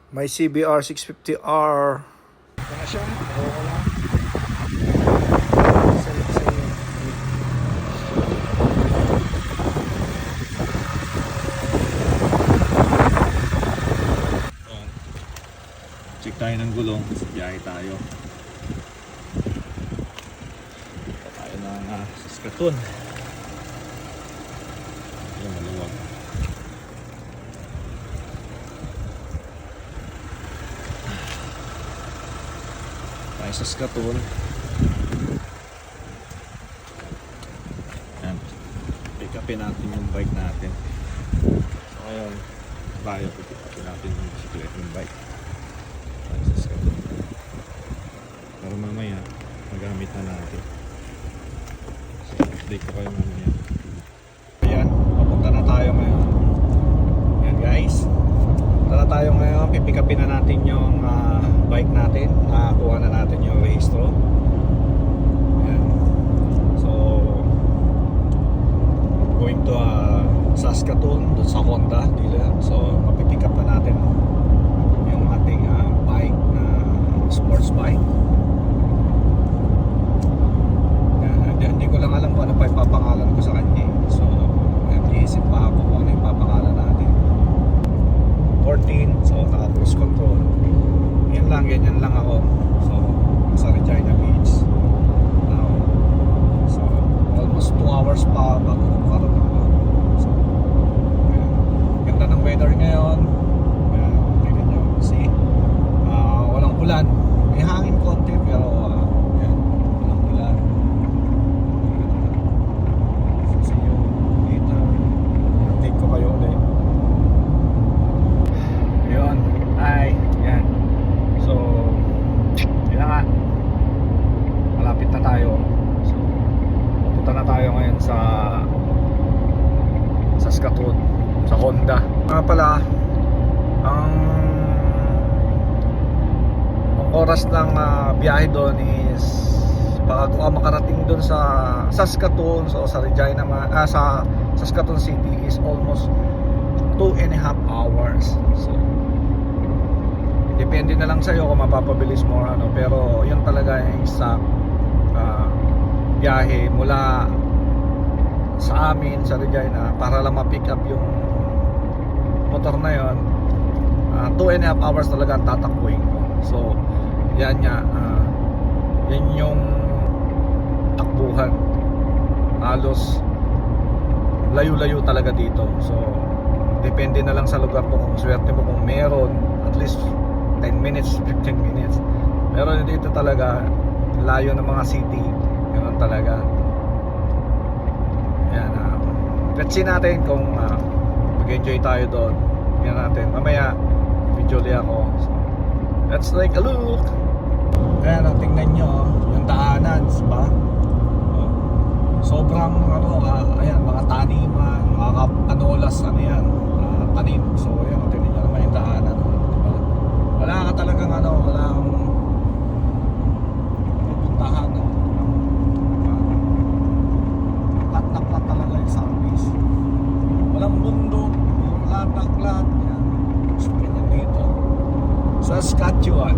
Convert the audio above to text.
May CBR 650R. Ito na siya. Oo lang. Check tayo ng gulong. Biyahe tayo. Ito tayo ng Saskatoon. Yung maluwag. Tayo sa Saskatoon. Yan. Pick upin natin yung bike natin. So ngayon, tayo pick upin natin yung bisikleta yung bike. Tayo sa Saskatoon. Para mamaya, magamit na natin. So update ko kayo mamaya. Ayan, papunta na tayo ngayon. Ayan guys. Tara tayo ngayon, pipick upin na natin yung bike natin. Nakakuha na natin yung rehistro. Ayan. So going to Saskatoon, doon sa Honda dealer. So mapipick up na natin yung ating bike na sports bike. Ayan. Hindi ko lang alam kung ano pa ipapangalan ko sa kanya. So nag-iisip pa ako kung ano ipapangalan natin. 14, so naka cruise control. Yan lang, ganyan lang ako. So sa Regina Beach now. So almost 2 hours pa bago makarating doon. So ayan. Ganda ng weather ngayon. Ayan, tingnan nyo, see, walang ulan, may hangin konti pero ayan, walang ulan. So see you later. Update ko kayo ulit. Yun, ay, yan. So, yun na nga. Malapit na tayo. So, pupunta na tayo ngayon sa Saskatoon, sa Honda. Pala, ang oras ng biyahe doon is bago ka makarating doon sa Saskatoon, so sa Regina, sa Saskatoon City is almost 2.5 hours. So depende na lang sa'yo kung mapapabilis mo or ano, pero yun talaga yung exact biyahe mula sa amin sa Regina para lang ma-pick up yung motor na yun. 2.5 hours talaga ang tatakbuhin ko. So yan nga, yan yung takbuhan. Halos layo-layo talaga dito. So depende na lang sa lugar mo kung swerte mo kung meron at least 10 minutes, 15 minutes. Pero dito talaga layo ng mga city, ganoon talaga. Yan, let's see natin kung mag-enjoy tayo doon. Yan natin, mamaya video li ako. So, let's take a look. Ayan, tingnan nyo yung daanan, ba? Sobrang ayan, mga taniman, mga panolas, ano yan, tanim. So ayan, tingnan nyo naman yung daanan, diba? Wala ka talagang wala kang pupuntahan, diba? Flat na flat talaga yung surface. Walang bundok, yung latak-lat, yan. So ganyan dito Saskatchewan.